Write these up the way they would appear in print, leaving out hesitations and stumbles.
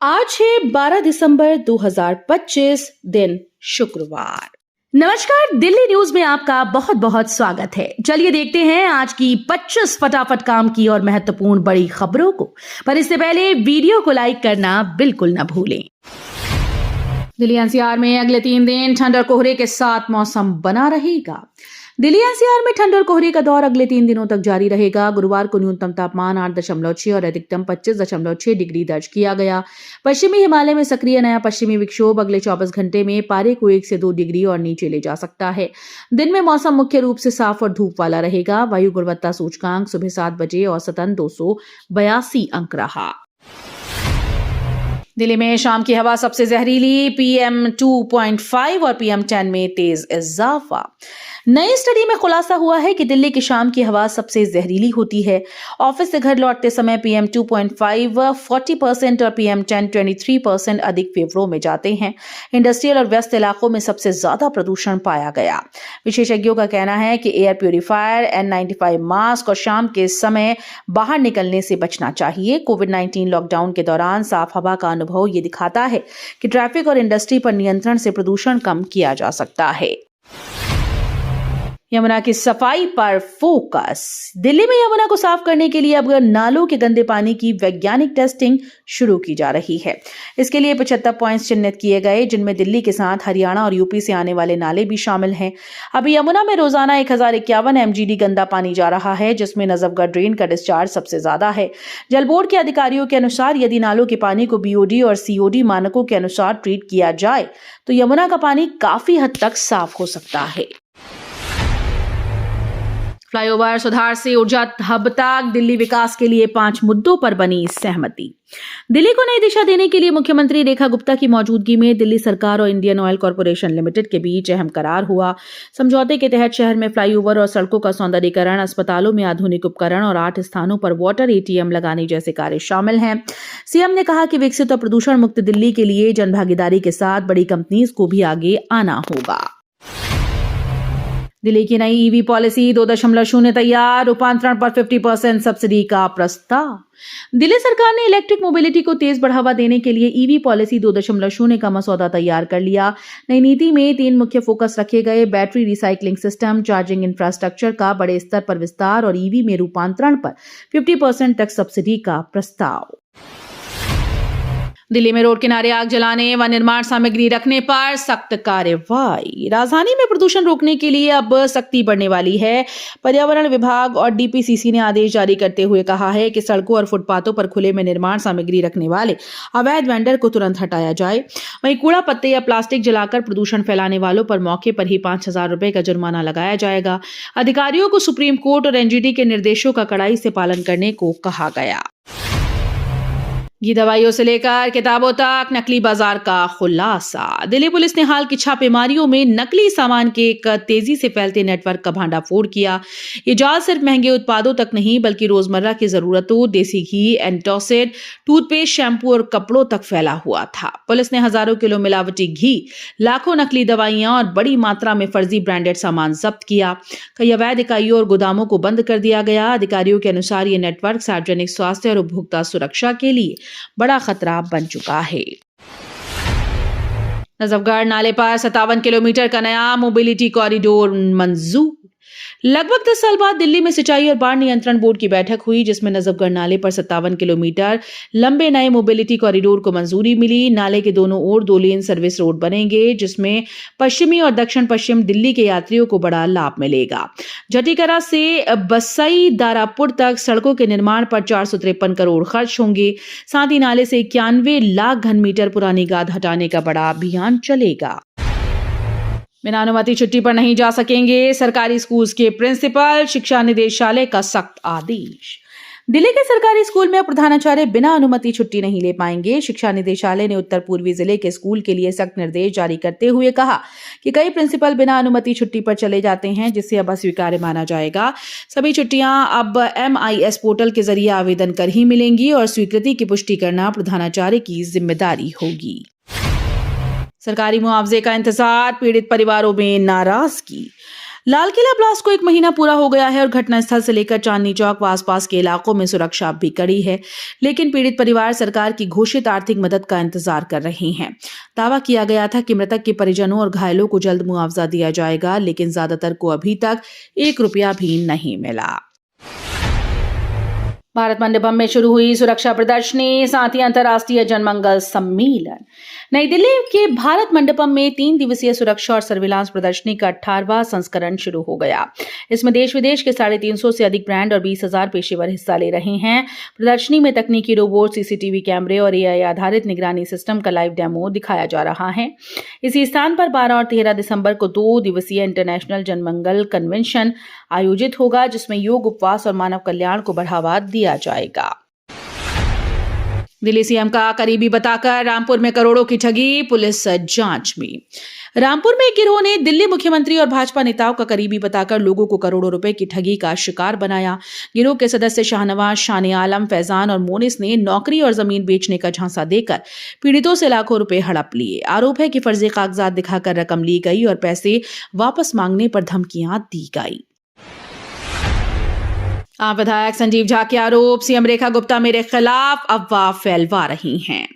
आज है 12 दिसंबर 2025 दिन शुक्रवार। नमस्कार, दिल्ली न्यूज में आपका बहुत बहुत स्वागत है। चलिए देखते हैं आज की 25 फटाफट काम की और महत्वपूर्ण बड़ी खबरों को। पर इससे पहले वीडियो को लाइक करना बिल्कुल न भूलें। दिल्ली एनसीआर में अगले 3 दिन ठंड और कोहरे के साथ मौसम बना रहेगा। दिल्ली एनसीआर में ठंड और कोहरे का दौर अगले 3 दिनों तक जारी रहेगा। गुरुवार को न्यूनतम तापमान 8.6 और अधिकतम 25.6 डिग्री दर्ज किया गया। पश्चिमी हिमालय में सक्रिय नया पश्चिमी विक्षोभ अगले 24 घंटे में पारे को 1 से 2 डिग्री और नीचे ले जा सकता है। दिन में मौसम मुख्य रूप से साफ और धूप वाला रहेगा। वायु गुणवत्ता सूचकांक सुबह 7 बजे औसतन 282 अंक रहा। दिल्ली में शाम की हवा सबसे जहरीली, PM 2.5 और PM 10 में तेज इजाफा। नई स्टडी में खुलासा हुआ है कि दिल्ली की शाम की हवा सबसे जहरीली होती है। ऑफिस से घर लौटते समय PM 2.5 40% और PM 10 23% अधिक फेफड़ों में जाते हैं। इंडस्ट्रियल और व्यस्त इलाकों में सबसे ज्यादा प्रदूषण पाया गया। विशेषज्ञों का कहना है कि एयर प्यूरिफायर, N95 मास्क और शाम के समय बाहर निकलने से बचना चाहिए। कोविड-19 लॉकडाउन के दौरान साफ हवा का अनुभव ये दिखाता है कि ट्रैफिक और इंडस्ट्री पर नियंत्रण से प्रदूषण कम किया जा सकता है। यमुना की सफाई पर फोकस। दिल्ली में यमुना को साफ करने के लिए अब नालों के गंदे पानी की वैज्ञानिक टेस्टिंग शुरू की जा रही है। इसके लिए 75 पॉइंट्स चिन्हित किए गए, जिनमें दिल्ली के साथ हरियाणा और यूपी से आने वाले नाले भी शामिल हैं। अभी यमुना में रोजाना 1051 MGD गंदा पानी जा रहा है, जिसमें नजफगढ़ ड्रेन का डिस्चार्ज सबसे ज्यादा है। जल बोर्ड के अधिकारियों के अनुसार यदि नालों के पानी को BOD और COD मानकों के अनुसार ट्रीट किया जाए तो यमुना का पानी काफी हद तक साफ हो सकता है। फ्लाईओवर सुधार से ऊर्जा हब तक दिल्ली विकास के लिए 5 मुद्दों पर बनी सहमति। दिल्ली को नई दिशा देने के लिए मुख्यमंत्री रेखा गुप्ता की मौजूदगी में दिल्ली सरकार और इंडियन ऑयल कॉर्पोरेशन लिमिटेड के बीच अहम करार हुआ। समझौते के तहत शहर में फ्लाईओवर और सड़कों का सौंदर्यीकरण, अस्पतालों में आधुनिक उपकरण और 8 स्थानों पर वाटर ATM लगाने जैसे कार्य शामिल हैं। सीएम ने कहा कि विकसित और प्रदूषण मुक्त दिल्ली के लिए जनभागीदारी के साथ बड़ी कंपनीज को भी आगे आना होगा। दिल्ली की नई EV पॉलिसी 2.0 तैयार, रूपांतरण पर 50% सब्सिडी का प्रस्ताव। दिल्ली सरकार ने इलेक्ट्रिक मोबिलिटी को तेज बढ़ावा देने के लिए EV पॉलिसी 2.0 का मसौदा तैयार कर लिया। नई नीति में 3 मुख्य फोकस रखे गए: battery recycling system, charging infrastructure का बड़े स्तर पर विस्तार और EV में रूपांतरण पर 50% तक सब्सिडी का प्रस्ताव। दिल्ली में रोड किनारे आग जलाने व निर्माण सामग्री रखने पर सख्त कार्रवाई। राजधानी में प्रदूषण रोकने के लिए अब सख्ती बढ़ने वाली है। पर्यावरण विभाग और DPCC ने आदेश जारी करते हुए कहा है कि सड़कों और फुटपाथों पर खुले में निर्माण सामग्री रखने वाले अवैध वेंडर को तुरंत हटाया जाए। वहीं कूड़ा पत्ते या प्लास्टिक जलाकर प्रदूषण फैलाने वालों पर मौके पर ही 5,000 रुपए का जुर्माना लगाया जाएगा। अधिकारियों को सुप्रीम कोर्ट और NGT के निर्देशों का कड़ाई से पालन करने को कहा गया। घी दवाइयों से लेकर किताबों तक नकली बाजार का खुलासा। दिल्ली पुलिस ने हाल की छापेमारियों में नकली सामान के एक तेजी से फैलते नेटवर्क का भांडाफोड़ किया। ये जाल सिर्फ महंगे उत्पादों तक नहीं बल्कि रोजमर्रा की जरूरतों, देसी घी, एंटासिड, टूथपेस्ट, शैम्पू और कपड़ों तक फैला हुआ था। पुलिस ने हजारों किलो मिलावटी घी, लाखों नकली दवाइयां और बड़ी मात्रा में फर्जी ब्रांडेड सामान जब्त किया। कई अवैध इकाइयों और गोदामों को बंद कर दिया गया। अधिकारियों के अनुसार ये नेटवर्क सार्वजनिक स्वास्थ्य और उपभोक्ता सुरक्षा के लिए बड़ा खतरा बन चुका है। नजफगढ़ नाले पर 57 किलोमीटर का नया मोबिलिटी कॉरिडोर मंजूर। लगभग 10 साल बाद दिल्ली में सिंचाई और बाढ़ नियंत्रण बोर्ड की बैठक हुई, जिसमें नजफगढ़ नाले पर 57 किलोमीटर लंबे नए मोबिलिटी कॉरिडोर को मंजूरी मिली। नाले के दोनों ओर 2 लेन सर्विस रोड बनेंगे, जिसमें पश्चिमी और दक्षिण पश्चिम दिल्ली के यात्रियों को बड़ा लाभ मिलेगा। जटीकरा से बसई दारापुर तक सड़कों के निर्माण पर 453 करोड़ खर्च होंगे। साथ ही नाले से 91 लाख घन मीटर पुरानी गाद हटाने का बड़ा अभियान चलेगा। बिना अनुमति छुट्टी पर नहीं जा सकेंगे सरकारी स्कूल के प्रिंसिपल, शिक्षा निदेशालय का सख्त आदेश। दिल्ली के सरकारी स्कूल में प्रधानाचार्य बिना अनुमति छुट्टी नहीं ले पाएंगे। शिक्षा निदेशालय ने उत्तर पूर्वी जिले के स्कूल के लिए सख्त निर्देश जारी करते हुए कहा कि कई प्रिंसिपल बिना अनुमति छुट्टी पर चले जाते हैं, जिससे अब अस्वीकार्य माना जाएगा। सभी छुट्टियां अब MIS पोर्टल के जरिए आवेदन कर ही मिलेंगी और स्वीकृति की पुष्टि करना प्रधानाचार्य की जिम्मेदारी होगी। सरकारी मुआवजे का इंतजार, पीड़ित परिवारों में नाराजगी। लाल किला ब्लास्ट को 1 महीना पूरा हो गया है और घटनास्थल से लेकर चांदनी चौक व आसपास के इलाकों में सुरक्षा अब भी कड़ी है, लेकिन पीड़ित परिवार सरकार की घोषित आर्थिक मदद का इंतजार कर रहे हैं। दावा किया गया था कि मृतक के परिजनों और घायलों को जल्द मुआवजा दिया जाएगा, लेकिन ज्यादातर को अभी तक 1 रुपया भी नहीं मिला। भारत मंडपम में शुरू हुई सुरक्षा प्रदर्शनी, साथ ही अंतर्राष्ट्रीय जनमंगल सम्मेलन। नई दिल्ली के भारत मंडपम में 3 दिवसीय सुरक्षा और सर्विलांस प्रदर्शनी का 18वां संस्करण शुरू हो गया। इसमें देश विदेश के 350 से अधिक ब्रांड और 20,000 पेशेवर हिस्सा ले रहे हैं। प्रदर्शनी में तकनीकी रोबोट, सीसीटीवी कैमरे और एआई आधारित निगरानी सिस्टम का लाइव डेमो दिखाया जा रहा है। इसी स्थान पर 12 और 13 दिसंबर को 2 दिवसीय इंटरनेशनल जनमंगल कन्वेंशन आयोजित होगा, जिसमें योग, उपवास और मानव कल्याण को बढ़ावा दिया जाएगा। दिल्ली सीएम का करीबी बताकर रामपुर में करोड़ों की ठगी, पुलिस जांच में। रामपुर में एक गिरोह ने दिल्ली मुख्यमंत्री और भाजपा नेताओं का करीबी बताकर लोगों को करोड़ों रुपए की ठगी का शिकार बनाया। गिरोह के सदस्य शाहनवाज, शान आलम, फैजान और मोनिस ने नौकरी और जमीन बेचने का झांसा देकर पीड़ितों से लाखों रुपए हड़प लिए। आरोप है कि फर्जी कागजात दिखाकर रकम ली गई और पैसे वापस मांगने पर धमकियां दी गई। आप विधायक संजीव झा के आरोप, सीएम रेखा गुप्ता मेरे खिलाफ अफवाह फैलवा रही हैं।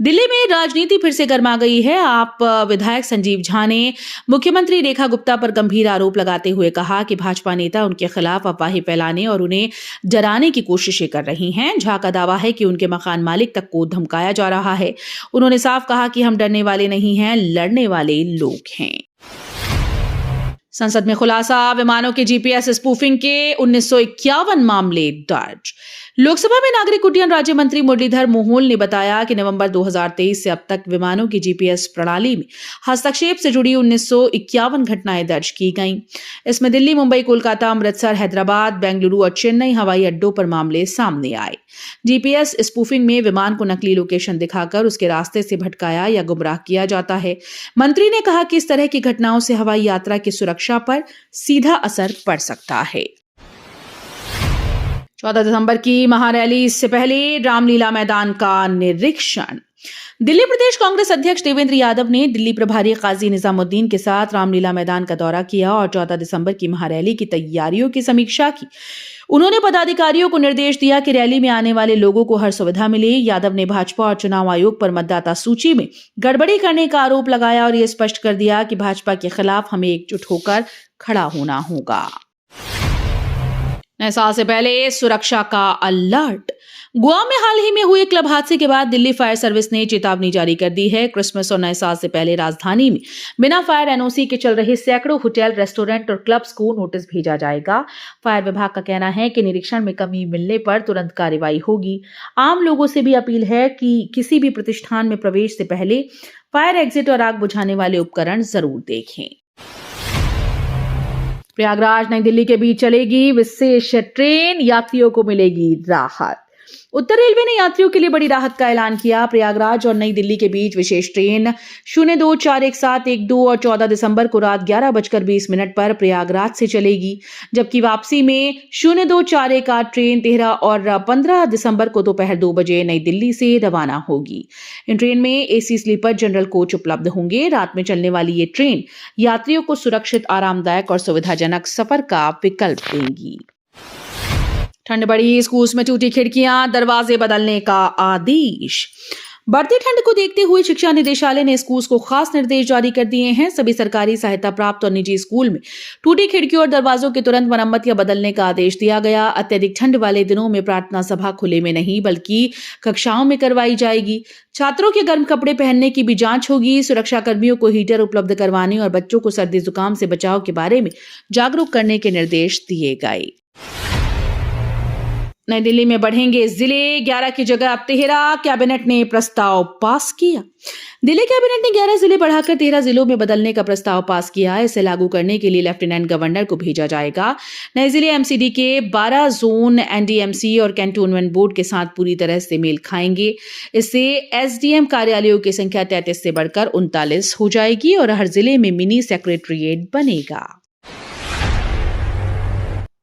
दिल्ली में राजनीति फिर से गर्मा गई है। आप विधायक संजीव झा ने मुख्यमंत्री रेखा गुप्ता पर गंभीर आरोप लगाते हुए कहा कि भाजपा नेता उनके खिलाफ अफवाहें फैलाने और उन्हें डराने की कोशिशें कर रही हैं। झा का दावा है कि उनके मकान मालिक तक को धमकाया जा रहा है। उन्होंने साफ कहा कि हम डरने वाले नहीं हैं, लड़ने वाले लोग हैं। संसद में खुलासा, विमानों के जीपीएस स्पूफिंग के 1951 मामले दर्ज। लोकसभा में नागरिक उड्डयन राज्य मंत्री मुरलीधर मोहोल ने बताया कि नवंबर 2023 से अब तक विमानों की जीपीएस प्रणाली में हस्तक्षेप से जुड़ी 1951 घटनाएं दर्ज की गईं। इसमें दिल्ली, मुंबई, कोलकाता, अमृतसर, हैदराबाद, बेंगलुरु और चेन्नई हवाई अड्डों पर मामले सामने आए। जीपीएस स्पूफिंग में विमान को नकली लोकेशन दिखाकर उसके रास्ते से भटकाया या गुमराह किया जाता है। मंत्री ने कहा कि इस तरह की घटनाओं से हवाई यात्रा की सुरक्षा पर सीधा असर पड़ सकता है। 14 दिसंबर की महारैली से पहले रामलीला मैदान का निरीक्षण। दिल्ली प्रदेश कांग्रेस अध्यक्ष देवेंद्र यादव ने दिल्ली प्रभारी काजी निजामुद्दीन के साथ रामलीला मैदान का दौरा किया और 14 दिसंबर की महारैली की तैयारियों की समीक्षा की। उन्होंने पदाधिकारियों को निर्देश दिया कि रैली में आने वाले लोगों को हर सुविधा मिले। यादव ने भाजपा और चुनाव आयोग पर मतदाता सूची में गड़बड़ी करने का आरोप लगाया और यह स्पष्ट कर दिया कि भाजपा के खिलाफ हमें एकजुट होकर खड़ा होना होगा। नए साल से पहले सुरक्षा का अलर्ट। गोवा में हाल ही में हुए क्लब हादसे के बाद दिल्ली फायर सर्विस ने चेतावनी जारी कर दी है। क्रिसमस और नए साल से पहले राजधानी में बिना फायर एनओसी के चल रहे सैकड़ों होटल, रेस्टोरेंट और क्लब्स को नोटिस भेजा जाएगा। फायर विभाग का कहना है कि निरीक्षण में कमी मिलने पर तुरंत कार्रवाई होगी। आम लोगों से भी अपील है कि किसी भी प्रतिष्ठान में प्रवेश से पहले फायर एग्जिट और आग बुझाने वाले उपकरण जरूर देखें। प्रयागराज नई दिल्ली के बीच चलेगी विशेष ट्रेन, यात्रियों को मिलेगी राहत। उत्तर रेलवे ने यात्रियों के लिए बड़ी राहत का ऐलान किया। प्रयागराज और नई दिल्ली के बीच विशेष ट्रेन 02-41712 और 14 दिसंबर को रात 11:20 पर प्रयागराज से चलेगी, जबकि वापसी में 02-418 ट्रेन 13 और 15 दिसंबर को दोपहर 2 बजे नई दिल्ली से रवाना होगी। इन ट्रेन में एसी स्लीपर जनरल कोच उपलब्ध होंगे। रात में चलने वाली ये ट्रेन यात्रियों को सुरक्षित, आरामदायक और सुविधाजनक सफर का विकल्प देंगी। ठंड बढ़ी, स्कूल्स में टूटी खिड़कियां, दरवाजे बदलने का आदेश। बढ़ती ठंड को देखते हुए शिक्षा निदेशालय ने स्कूल्स को खास निर्देश जारी कर दिए हैं। सभी सरकारी सहायता प्राप्त और निजी स्कूल में टूटी खिड़कियों और दरवाजों की तुरंत मरम्मत या बदलने का आदेश दिया गया। अत्यधिक ठंड वाले दिनों में प्रार्थना सभा खुले में नहीं बल्कि कक्षाओं में करवाई जाएगी। छात्रों के गर्म कपड़े पहनने की भी जांच होगी। सुरक्षा कर्मियों को हीटर उपलब्ध करवाने और बच्चों को सर्दी जुकाम से बचाव के बारे में जागरूक करने के निर्देश दिए गए। नई दिल्ली में बढ़ेंगे जिले, 11 की जगह अब 13। कैबिनेट ने प्रस्ताव पास किया। दिल्ली कैबिनेट ने 11 जिले बढ़ाकर 13 जिलों में बदलने का प्रस्ताव पास किया। इसे लागू करने के लिए लेफ्टिनेंट गवर्नर को भेजा जाएगा। नए जिले एमसीडी के 12 जोन एनडीएमसी और कैंटोनमेंट बोर्ड के साथ पूरी तरह से मेल खाएंगे। इससे एसडीएम कार्यालयों की संख्या 33 से बढ़कर 39 हो जाएगी और हर जिले में मिनी सेक्रेटरीट बनेगा।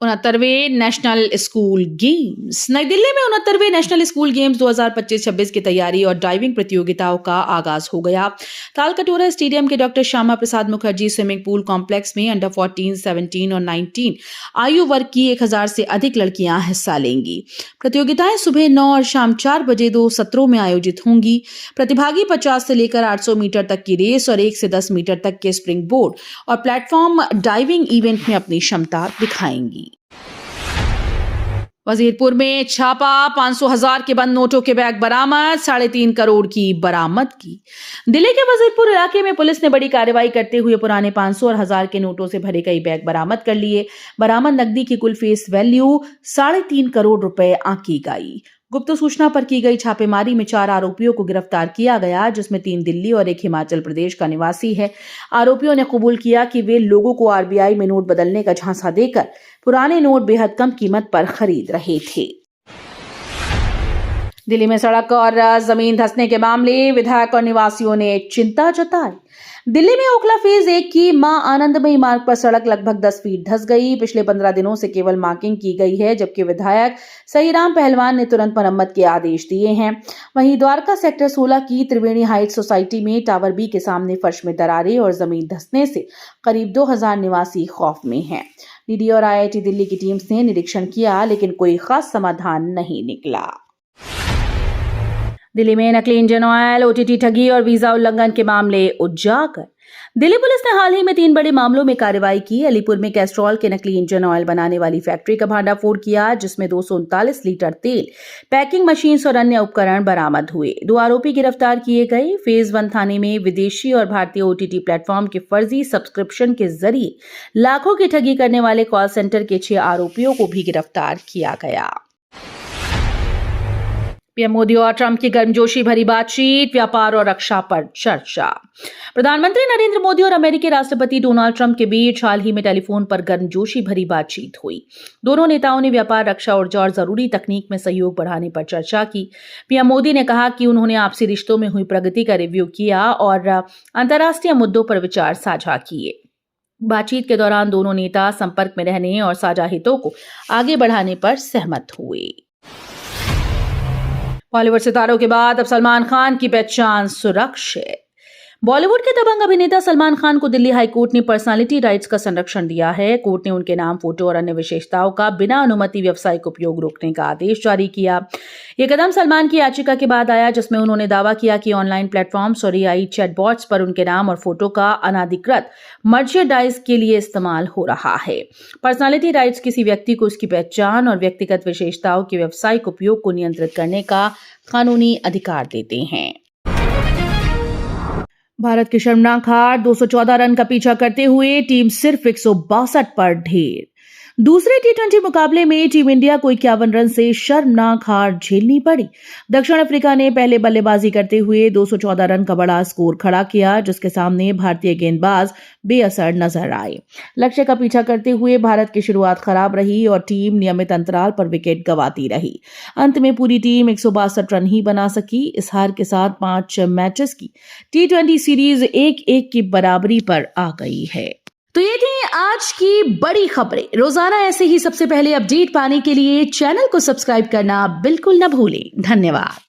69वें नेशनल स्कूल गेम्स। नई दिल्ली में 69वें नेशनल स्कूल गेम्स 2025-26 की तैयारी और डाइविंग प्रतियोगिताओं का आगाज हो गया। तालकटोरा स्टेडियम के doctor Shyama Prasad Mukherjee swimming pool complex में अंडर 14, 17 और 19 आयु वर्ग की 1000 से अधिक लड़कियां हिस्सा लेंगी। प्रतियोगिताएं सुबह 9 और शाम 4 बजे 2 सत्रों में आयोजित होंगी। प्रतिभागी 50 से लेकर 800 मीटर तक की रेस और 1 से 10 मीटर तक के स्प्रिंग बोर्ड और प्लेटफॉर्म डाइविंग इवेंट में अपनी क्षमता दिखाएंगी। वजीरपुर में छापा, 500,000 के बंद नोटों के बैग बरामद, 3.5 करोड़ की बरामदगी। दिल्ली के वजीरपुर इलाके में पुलिस ने बड़ी कार्रवाई करते हुए पुराने 500 और 1000 के नोटों से भरे कई बैग बरामद कर लिए। बरामद नकदी की कुल फेस वैल्यू 3.5 करोड़ रुपए आंकी गई। गुप्त सूचना पर की गई छापेमारी में 4 आरोपियों को गिरफ्तार किया गया, जिसमें 3 दिल्ली और 1 हिमाचल प्रदेश का निवासी है। आरोपियों ने कबूल किया कि वे लोगों को आरबीआई में नोट बदलने का झांसा देकर पुराने नोट बेहद कम कीमत पर खरीद रहे थे। दिल्ली में सड़क और जमीन धंसने के मामले, विधायक और निवासियों ने चिंता जताई। दिल्ली में ओखला फेज 1 की मां आनंदमयी मार्ग पर सड़क लगभग 10 फीट धंस गई। पिछले 15 दिनों से केवल मार्किंग की गई है, जबकि विधायक सहीराम पहलवान ने तुरंत मरम्मत के आदेश दिए हैं। वहीं द्वारका सेक्टर 16 की त्रिवेणी हाइट्स सोसाइटी में टावर बी के सामने फर्श में दरारें और जमीन धंसने से करीब 2000 निवासी खौफ में हैं। डीडी और आईआईटी दिल्ली की टीम ने निरीक्षण किया, लेकिन कोई खास समाधान नहीं निकला। दिल्ली में नकली इंजन ऑयल, ओटीटी ठगी और वीजा उल्लंघन के मामले उजागर। दिल्ली पुलिस ने हाल ही में 3 बड़े मामलों में कार्रवाई की। अलीपुर में कैस्ट्रॉल के नकली इंजन ऑयल बनाने वाली फैक्ट्री का भांडाफोड़ किया, जिसमें 239 लीटर तेल, पैकिंग मशीन्स और अन्य उपकरण बरामद हुए। 2 आरोपी गिरफ्तार किए गए। फेज 1 थाने में विदेशी और भारतीय ओटीटी प्लेटफॉर्म के फर्जी सब्सक्रिप्शन के जरिए लाखों की ठगी करने वाले कॉल सेंटर के 6 आरोपियों को भी गिरफ्तार किया गया। पीएम मोदी और ट्रंप की गर्मजोशी भरी बातचीत, व्यापार और रक्षा पर चर्चा। प्रधानमंत्री नरेंद्र मोदी और अमेरिकी राष्ट्रपति डोनाल्ड ट्रंप के बीच हाल ही में टेलीफोन पर गर्मजोशी भरी बातचीत हुई। दोनों नेताओं ने व्यापार, रक्षा, ऊर्जा और जरूरी तकनीक में सहयोग बढ़ाने पर चर्चा की। पीएम मोदी ने कहा कि उन्होंने आपसी रिश्तों में हुई प्रगति का रिव्यू किया और अंतर्राष्ट्रीय मुद्दों पर विचार साझा किए। बातचीत के दौरान दोनों नेता संपर्क में रहने और साझा हितों को आगे बढ़ाने पर सहमत हुए। बॉलीवुड सितारों के बाद अब सलमान खान की पहचान सुरक्षित। बॉलीवुड के दबंग अभिनेता सलमान खान को दिल्ली हाई कोर्ट ने पर्सनालिटी राइट्स का संरक्षण दिया है। कोर्ट ने उनके नाम, फोटो और अन्य विशेषताओं का बिना अनुमति व्यावसायिक उपयोग रोकने का आदेश जारी किया। यह कदम सलमान की याचिका के बाद आया, जिसमें उन्होंने दावा किया कि ऑनलाइन प्लेटफॉर्म्स और एआई चैटबॉट्स पर उनके नाम और फोटो का अनाधिकृत मर्चेंडाइज के लिए इस्तेमाल हो रहा है। पर्सनालिटी राइट्स किसी व्यक्ति को उसकी पहचान और व्यक्तिगत विशेषताओं के व्यावसायिक उपयोग को नियंत्रित करने का कानूनी अधिकार देते हैं। भारत की शर्मनाक हार, 214 रन का पीछा करते हुए टीम सिर्फ 162 पर ढेर। दूसरे टी20 मुकाबले में टीम इंडिया को 51 रन से शर्मनाक हार झेलनी पड़ी। दक्षिण अफ्रीका ने पहले बल्लेबाजी करते हुए 214 रन का बड़ा स्कोर खड़ा किया, जिसके सामने भारतीय गेंदबाज बेअसर नजर आए। लक्ष्य का पीछा करते हुए भारत की शुरुआत खराब रही और टीम नियमित अंतराल पर विकेट गंवाती रही। अंत में पूरी टीम 162 रन ही बना सकी। इस हार के साथ 5 मैचेस की टी20 सीरीज 1-1 की बराबरी पर आ गई है। तो ये थी आज की बड़ी खबरें। रोजाना ऐसे ही सबसे पहले अपडेट पाने के लिए चैनल को सब्सक्राइब करना बिल्कुल न भूलें। धन्यवाद।